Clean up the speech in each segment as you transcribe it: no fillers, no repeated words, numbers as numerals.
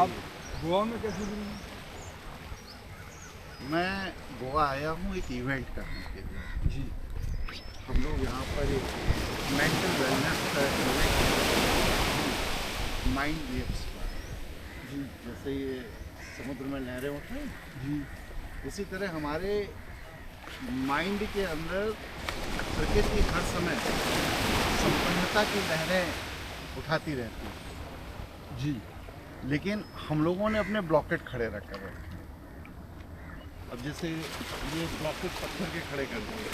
आप गोवा में कैसे जुड़े? मैं गोवा आया हूँ एक इवेंट करने के लिए। जी हम लोग यहाँ पर एक मेंटल वेलनेस का माइंड वेव्स का, जी जैसे ये समुद्र में लहरें उठ रही हैं, जी इसी तरह हमारे माइंड के अंदर प्रकृति हर समय संपन्नता की लहरें उठाती रहती है, जी लेकिन हम लोगों ने अपने ब्लॉकेट खड़े रख कर रखे हैं। अब जैसे ये ब्लॉकेट पत्थर के खड़े कर दिए,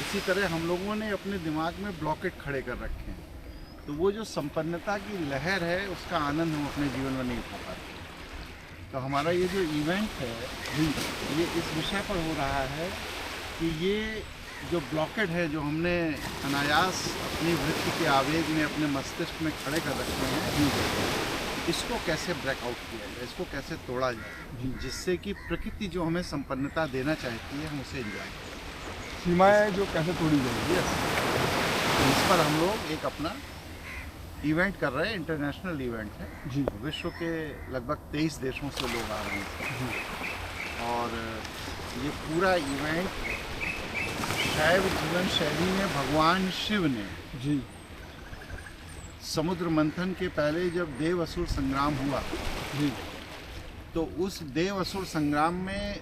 इसी तरह हम लोगों ने अपने दिमाग में ब्लॉकेट खड़े कर रखे हैं। तो वो जो संपन्नता की लहर है उसका आनंद हम अपने जीवन में नहीं उठा पाते। तो हमारा ये जो इवेंट है ये इस विषय पर हो रहा है कि ये जो ब्लॉकेट है जो हमने अनायास अपनी वृत्ति के आवेग में अपने मस्तिष्क में खड़े कर रखे हैं, इसको कैसे ब्रेकआउट किया जाए, इसको कैसे तोड़ा जाए, जिससे कि प्रकृति जो हमें संपन्नता देना चाहती है हम उसे एंजॉय करें। सीमाएं जो कैसे तोड़ी जाएंगी। यस, इस पर हम लोग एक अपना इवेंट कर रहे हैं, इंटरनेशनल इवेंट है। जी विश्व के लगभग 23 देशों से लोग आ रहे हैं जी और ये पूरा इवेंट शैव जीवन शैली में भगवान शिव ने जी समुद्र मंथन के पहले जब देव असुर संग्राम हुआ, जी तो उस देव असुर संग्राम में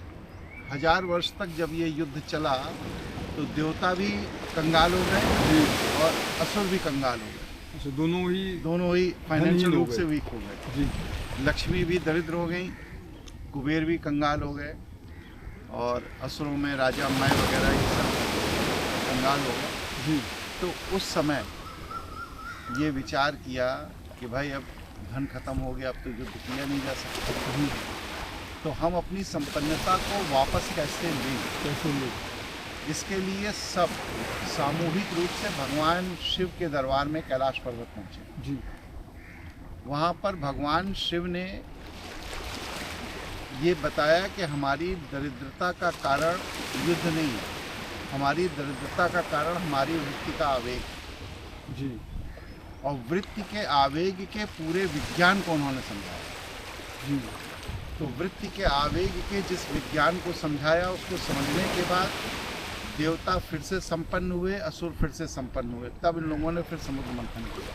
1000 वर्ष तक जब ये युद्ध चला तो देवता भी कंगाल हो गए जी और असुर भी कंगाल हो गए, अच्छा, दोनों ही फाइनेंशियल हो रूप गए। से वीक हो गए। जी लक्ष्मी भी दरिद्र हो गई, कुबेर भी कंगाल हो गए और असुरों में राजा मय वगैरह ये सब कंगाल हो गए। जी तो उस समय ये विचार किया कि भाई अब धन खत्म हो गया, अब तो युद्ध किया नहीं जा सकता, जी तो हम अपनी संपन्नता को वापस कैसे लें। कैसे लोग। इसके लिए सब सामूहिक रूप से भगवान शिव के दरबार में कैलाश पर्वत पहुँचे। जी वहाँ पर भगवान शिव ने ये बताया कि हमारी दरिद्रता का कारण युद्ध नहीं है, हमारी दरिद्रता का कारण हमारी वृत्ति का आवेग, जी और वृत्ति के आवेग के पूरे विज्ञान को उन्होंने समझाया। जी तो वृत्ति के आवेग के जिस विज्ञान को समझाया, उसको समझने के बाद देवता फिर से संपन्न हुए, असुर फिर से संपन्न हुए, तब इन लोगों ने फिर समुद्र मंथन किया।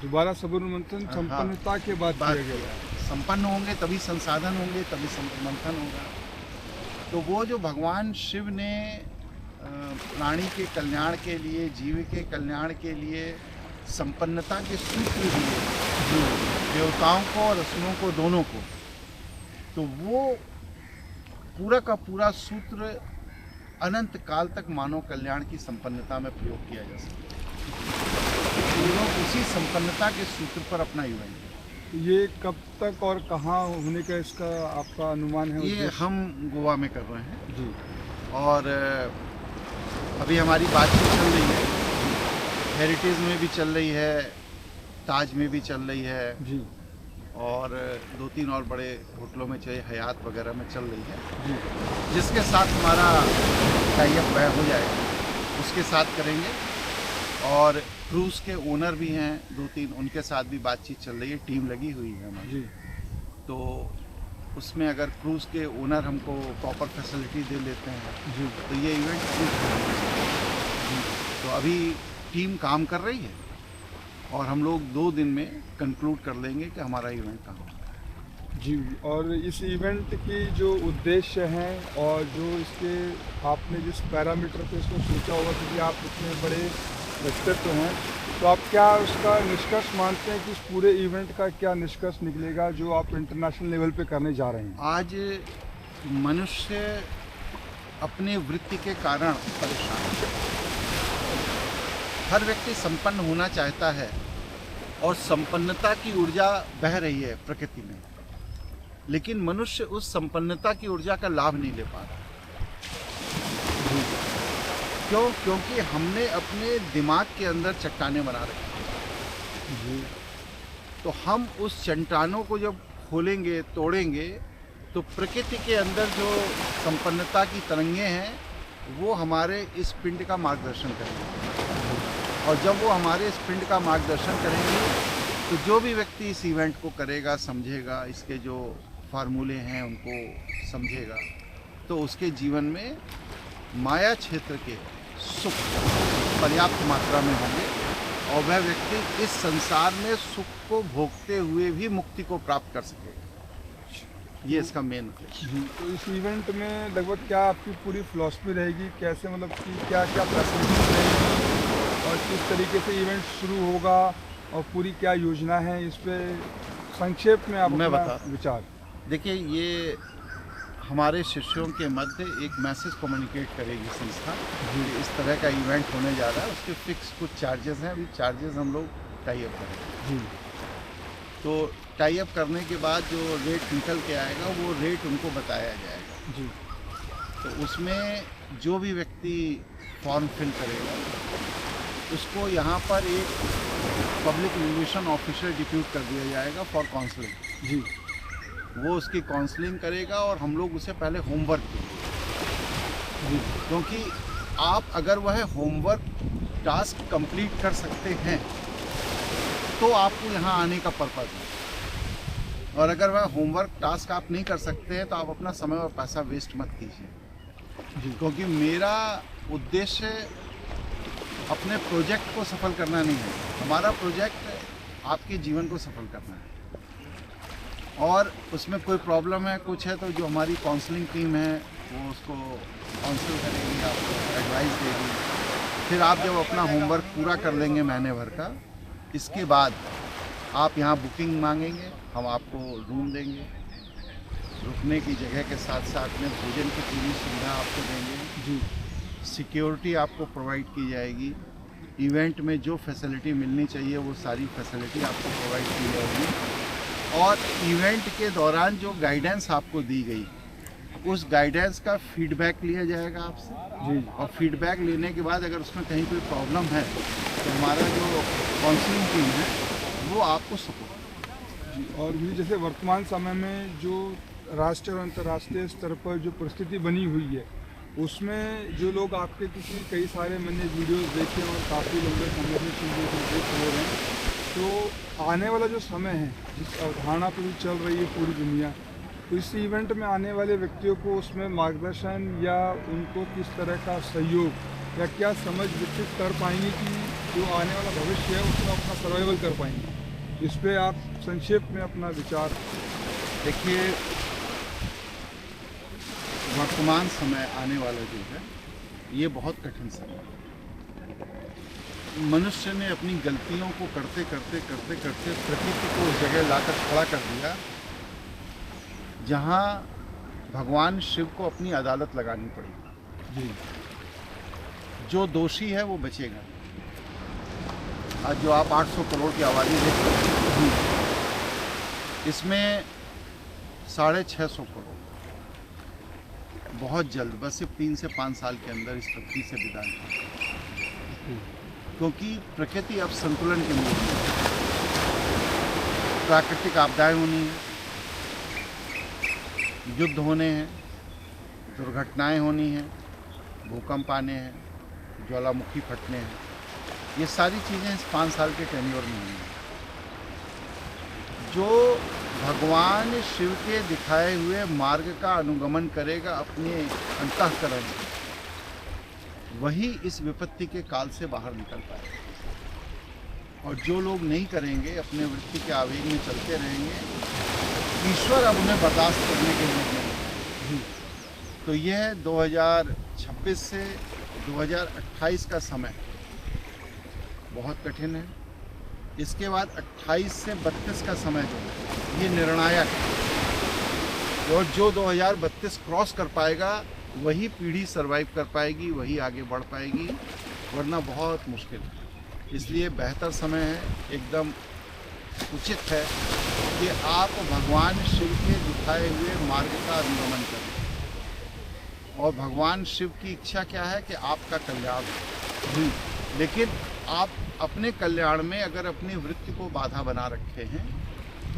दोबारा समुद्र मंथन संपन्नता के बाद बात किया गया। संपन्न होंगे तभी संसाधन होंगे, तभी समुद्र मंथन होगा। तो वो जो भगवान शिव ने प्राणी के कल्याण के लिए, जीव के कल्याण के लिए संपन्नता के सूत्र दिए देवताओं को और असुरों को, दोनों को, तो वो पूरा का पूरा सूत्र अनंत काल तक मानव कल्याण की संपन्नता में प्रयोग किया जा सकता है। तो लोग उसी संपन्नता के सूत्र पर अपना इवेंट है। ये कब तक और कहाँ होने का इसका आपका अनुमान है? ये हम गोवा में कर रहे हैं जी और अभी हमारी बातचीत चल रही है, हेरिटेज में भी चल रही है, ताज में भी चल रही है जी और 2-3 और बड़े होटलों में, चाहे हयात वगैरह में चल रही है, जी जिसके साथ हमारा टाइप वह हो जाएगा उसके साथ करेंगे। और क्रूज़ के ओनर भी हैं 2-3, उनके साथ भी बातचीत चल रही है, टीम लगी हुई है हमारी। जी तो उसमें अगर क्रूज़ के ओनर हमको प्रॉपर फैसिलिटी दे लेते हैं जी तो ये इवेंट तो अभी टीम काम कर रही है और हम लोग 2 दिन में कंक्लूड कर लेंगे कि हमारा इवेंट कहाँ होगा। जी। और इस इवेंट की जो उद्देश्य हैं और जो इसके आपने जिस पैरामीटर पे इसको सोचा होगा, क्योंकि आप इतने बड़े व्यक्तित्व हैं, तो आप क्या उसका निष्कर्ष मानते हैं कि इस पूरे इवेंट का क्या निष्कर्ष निकलेगा जो आप इंटरनेशनल लेवल पे करने जा रहे हैं? आज मनुष्य अपने वृत्ति के कारण परेशान है। हर व्यक्ति संपन्न होना चाहता है और संपन्नता की ऊर्जा बह रही है प्रकृति में, लेकिन मनुष्य उस संपन्नता की ऊर्जा का लाभ नहीं ले पा रहा। क्यों? क्योंकि हमने अपने दिमाग के अंदर चट्टानें बना रखी हैं। तो हम उस चट्टानों को जब खोलेंगे, तोड़ेंगे, तो प्रकृति के अंदर जो संपन्नता की तरंगें हैं वो हमारे इस पिंड का मार्गदर्शन करेंगे, और जब वो हमारे इस पिंड का मार्गदर्शन करेंगे तो जो भी व्यक्ति इस इवेंट को करेगा, समझेगा, इसके जो फार्मूले हैं उनको समझेगा, तो उसके जीवन में माया क्षेत्र के सुख पर्याप्त मात्रा में होंगे और वह व्यक्ति इस संसार में सुख को भोगते हुए भी मुक्ति को प्राप्त कर सकेगा। ये इसका मेन उद्देश्य। तो इस इवेंट में लगभग क्या आपकी पूरी फिलॉसफी रहेगी, कैसे मतलब कि क्या क्या फैसिलिटीज रहेंगी और किस तरीके से इवेंट शुरू होगा और पूरी क्या योजना है, इस पे संक्षेप में आप मैं अपना बता विचार। देखिए, ये हमारे शिष्यों के मध्य एक मैसेज कम्युनिकेट करेगी संस्था कि इस तरह का इवेंट होने जा रहा है। उसके फिक्स कुछ चार्जेस हैं, अभी चार्जेस हम लोग टाई अप करेंगे। जी। तो टाई अप करने के बाद जो रेट निकल के आएगा वो रेट उनको बताया जाएगा। जी। तो उसमें जो भी व्यक्ति फॉर्म फिल करेगा उसको यहाँ पर एक पब्लिक रिलेशन ऑफिसर डिप्यूट कर दिया जाएगा फॉर काउंसलिंग। जी। वो उसकी काउंसलिंग करेगा और हम लोग उसे पहले होमवर्क देंगे। जी। क्योंकि आप अगर वह होमवर्क टास्क कंप्लीट कर सकते हैं तो आपको यहाँ आने का पर्पज़ है, और अगर वह होमवर्क टास्क आप नहीं कर सकते हैं तो आप अपना समय और पैसा वेस्ट मत कीजिए। जी। क्योंकि मेरा उद्देश्य अपने प्रोजेक्ट को सफल करना नहीं है, हमारा प्रोजेक्ट आपके जीवन को सफल करना है। और उसमें कोई प्रॉब्लम है, कुछ है, तो जो हमारी काउंसलिंग टीम है वो उसको काउंसिल करेगी, आपको एडवाइस देगी। फिर आप जब अपना होमवर्क पूरा कर लेंगे महीने भर का, इसके बाद आप यहाँ बुकिंग मांगेंगे, हम आपको रूम देंगे, रुकने की जगह के साथ साथ में भोजन की पूरी सुविधा आपको देंगे। जी। सिक्योरिटी आपको प्रोवाइड की जाएगी। इवेंट में जो फैसिलिटी मिलनी चाहिए वो सारी फैसिलिटी आपको प्रोवाइड की जाएगी। और इवेंट के दौरान जो गाइडेंस आपको दी गई, उस गाइडेंस का फीडबैक लिया जाएगा आपसे। जी। और फीडबैक लेने के बाद अगर उसमें कहीं कोई प्रॉब्लम है तो हमारा जो काउंसलिंग टीम है वो आपको सपोर्ट। जी। और भी जैसे वर्तमान समय में जो राष्ट्रीय और अंतर्राष्ट्रीय स्तर पर जो परिस्थिति बनी हुई है, उसमें जो लोग आपके कई सारे मैंने वीडियोस देखे और काफ़ी लंबे समय से चीज़ें देख रहे हैं, तो आने वाला जो समय है, जिस अवधारणा पर भी चल रही है पूरी दुनिया, तो इस इवेंट में आने वाले व्यक्तियों को उसमें मार्गदर्शन या उनको किस तरह का सहयोग या क्या समझ विकसित कर पाएंगे कि जो आने वाला भविष्य है उसमें अपना सर्वाइवल कर पाएंगे। इस पर आप संक्षेप में अपना विचार। देखिए, वर्तमान समय आने वाला जो है ये बहुत कठिन समय है। मनुष्य ने अपनी गलतियों को करते करते प्रकृति को उस जगह लाकर खड़ा कर दिया जहाँ भगवान शिव को अपनी अदालत लगानी पड़ी। जी। जो दोषी है वो बचेगा। आज जो आप 800 करोड़ की आबादी देख रहे हैं, इसमें 650 करोड़ बहुत जल्द, बस सिर्फ 3 से 5 साल के अंदर इस पृथ्वी से विदा लेंगे। क्योंकि प्रकृति अब संतुलन के मूड में है। प्राकृतिक आपदाएं होनी है, युद्ध होने हैं, दुर्घटनाएं होनी हैं, भूकंप आने हैं, ज्वालामुखी फटने हैं। ये सारी चीज़ें इस 5 साल के टेन्योर में होंगी। जो भगवान शिव के दिखाए हुए मार्ग का अनुगमन करेगा अपने अंतःकरण से, वही इस विपत्ति के काल से बाहर निकल पाएगा। और जो लोग नहीं करेंगे, अपने वृत्ति के आवेग में चलते रहेंगे, ईश्वर अब उन्हें बर्दाश्त करने के लिए नहीं। तो यह 2026 से 2028 का समय बहुत कठिन है। इसके बाद 28 से 32 का समय जो है ये निर्णायक है। और जो 2032 क्रॉस कर पाएगा वही पीढ़ी सरवाइव कर पाएगी, वही आगे बढ़ पाएगी, वरना बहुत मुश्किल है। इसलिए बेहतर समय है, एकदम उचित है कि आप भगवान शिव के दिखाए हुए मार्ग का अनुगमन करें। और भगवान शिव की इच्छा क्या है कि आपका कल्याण हो। लेकिन आप अपने कल्याण में अगर अपनी वृत्ति को बाधा बना रखे हैं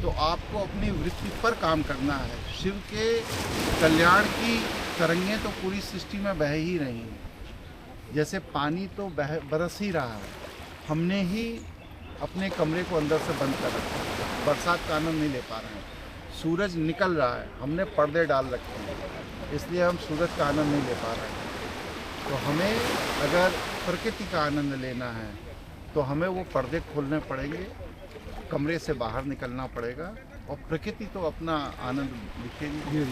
तो आपको अपनी वृत्ति पर काम करना है। शिव के कल्याण की तरंगें तो पूरी सृष्टि में बह ही रही हैं, जैसे पानी तो बरस ही रहा है। हमने ही अपने कमरे को अंदर से बंद कर रखा है, बरसात का आनंद नहीं ले पा रहे हैं। सूरज निकल रहा है, हमने पर्दे डाल रखे हैं, इसलिए हम सूरज का आनंद नहीं ले पा रहे हैं। तो हमें अगर प्रकृति का आनंद लेना है तो हमें वो पर्दे खोलने पड़ेंगे, कमरे से बाहर निकलना पड़ेगा और प्रकृति तो अपना आनंद लिखेगी। जी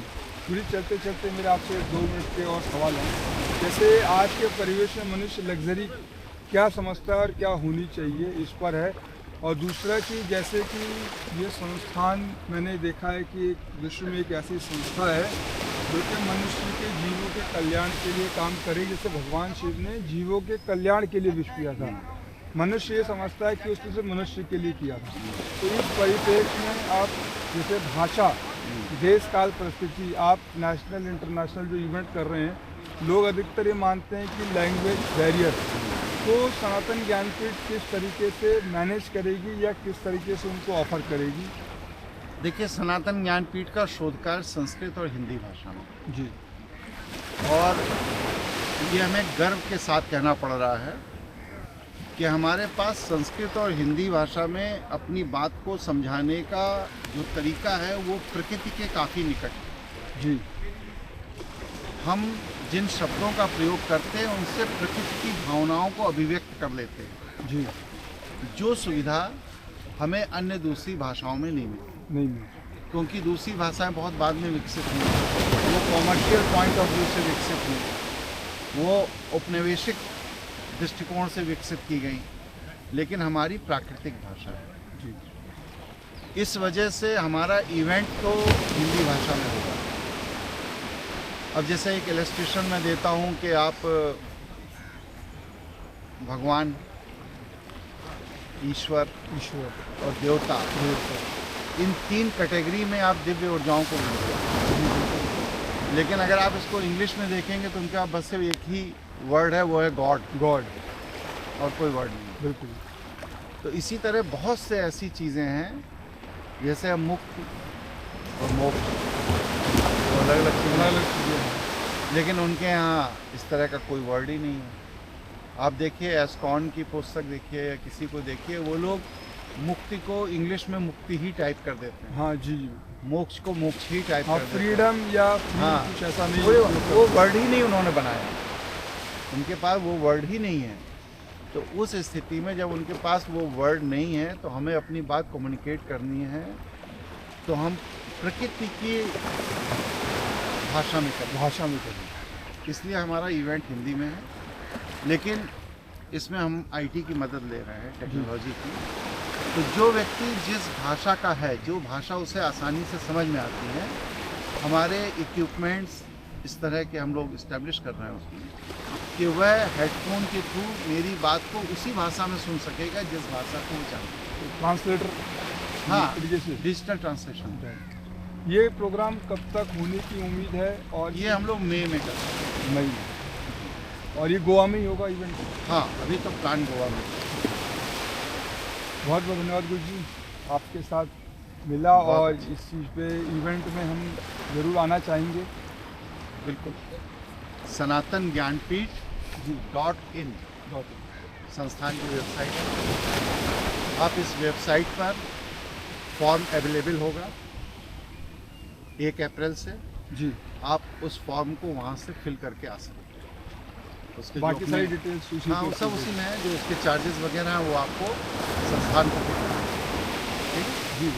पूरी चलते चलते मेरे आपसे 2 मिनट के और सवाल हैं। जैसे आज के परिवेश में मनुष्य लग्जरी क्या समझता है और क्या होनी चाहिए, इस पर है। और दूसरा कि जैसे कि ये संस्थान मैंने देखा है कि विश्व में एक ऐसी संस्था है जो कि मनुष्य के जीवों के कल्याण के लिए काम करे। जैसे भगवान शिव ने जीवों के कल्याण के लिए विश्व किया था, मनुष्य ये समझता है कि उसने सिर्फ मनुष्य के लिए किया था। तो इस परिप्रेक्ष्य में आप जैसे भाषा, देश काल परिस्थिति, आप नेशनल इंटरनेशनल जो इवेंट कर रहे हैं, लोग अधिकतर ये मानते हैं कि लैंग्वेज बैरियर को सनातन ज्ञानपीठ किस तरीके से मैनेज करेगी या किस तरीके से उनको ऑफर करेगी? देखिए, सनातन ज्ञानपीठ का शोध कार्य संस्कृत और हिंदी भाषा में जी, और ये हमें गर्व के साथ कहना पड़ रहा है कि हमारे पास संस्कृत और हिंदी भाषा में अपनी बात को समझाने का जो तरीका है वो प्रकृति के काफ़ी निकट है। जी, हम जिन शब्दों का प्रयोग करते हैं उनसे प्रकृति की भावनाओं को अभिव्यक्त कर लेते हैं, जी, जो सुविधा हमें अन्य दूसरी भाषाओं में नहीं मिलती, नहीं, क्योंकि दूसरी भाषाएं बहुत बाद में विकसित हुई, वो कॉमर्शियल पॉइंट ऑफ व्यू से विकसित हुई, वो औपनिवेशिक दृष्टिकोण से विकसित की गई, लेकिन हमारी प्राकृतिक भाषा है। जी, इस वजह से हमारा इवेंट तो हिंदी भाषा में होगा। अब जैसे एक इलस्ट्रेशन मैं देता हूँ कि आप भगवान, ईश्वर ईश्वर और देवता, इन 3 कैटेगरी में आप दिव्य ऊर्जाओं को मिलेंगे। लेकिन अगर आप इसको इंग्लिश में देखेंगे तो उनके आप बस सिर्फ एक ही वर्ड है, वो है गॉड, और कोई वर्ड नहीं। बिल्कुल। तो इसी तरह बहुत से ऐसी चीज़ें हैं जैसे मुक्ति और मोक्ष, तो अलग अलग चीज़ें हैं, लेकिन उनके यहाँ इस तरह का कोई वर्ड ही नहीं है। आप देखिए एस्कॉन की पुस्तक देखिए या किसी को देखिए, वो लोग मुक्ति को इंग्लिश में मुक्ति ही टाइप कर देते हैं, हाँ जी, मोक्ष को मोक्ष ही टाइप हाँ, कर देते हैं। फ्रीडम या हाँ, कुछ ऐसा नहीं, वो वर्ड ही नहीं उन्होंने बनाया, उनके पास वो वर्ड ही नहीं है। तो उस स्थिति में जब उनके पास वो वर्ड नहीं है तो हमें अपनी बात कम्युनिकेट करनी है, तो हम प्रकृति की भाषा में करें। इसलिए हमारा इवेंट हिंदी में है, लेकिन इसमें हम आईटी की मदद ले रहे हैं, टेक्नोलॉजी की। तो जो व्यक्ति जिस भाषा का है, जो भाषा उसे आसानी से समझ में आती है, हमारे इक्विपमेंट्स इस तरह के हम लोग इस्टेब्लिश कर रहे हैं उसमें, कि वह हेडफोन के थ्रू मेरी बात को उसी भाषा में सुन सकेगा जिस भाषा को वो चाहता है। ट्रांसलेटर, हाँ, से डिजिटल ट्रांसलेशन। ये प्रोग्राम कब तक होने की उम्मीद है? और ये हम लोग मई में कर रहे हैं। मई में, और ये गोवा में ही होगा इवेंट? हाँ, अभी तो प्लान गोवा में। बहुत बहुत धन्यवाद गुरु जी, आपके साथ मिला और इस चीज़ पे इवेंट में हम ज़रूर आना चाहेंगे। बिल्कुल। सनातन ज्ञानपीठ .in संस्थान की वेबसाइट है। आप इस वेबसाइट पर फॉर्म अवेलेबल होगा 1 अप्रैल से। जी, आप उस फॉर्म को वहाँ से फिल करके आ सकते हैं। उसके बाकी सारी डिटेल्स उसी हाँ, सब उसी में है। जो उसके चार्जेस वगैरह हैं वो आपको संस्थान को, ठीक है? जी।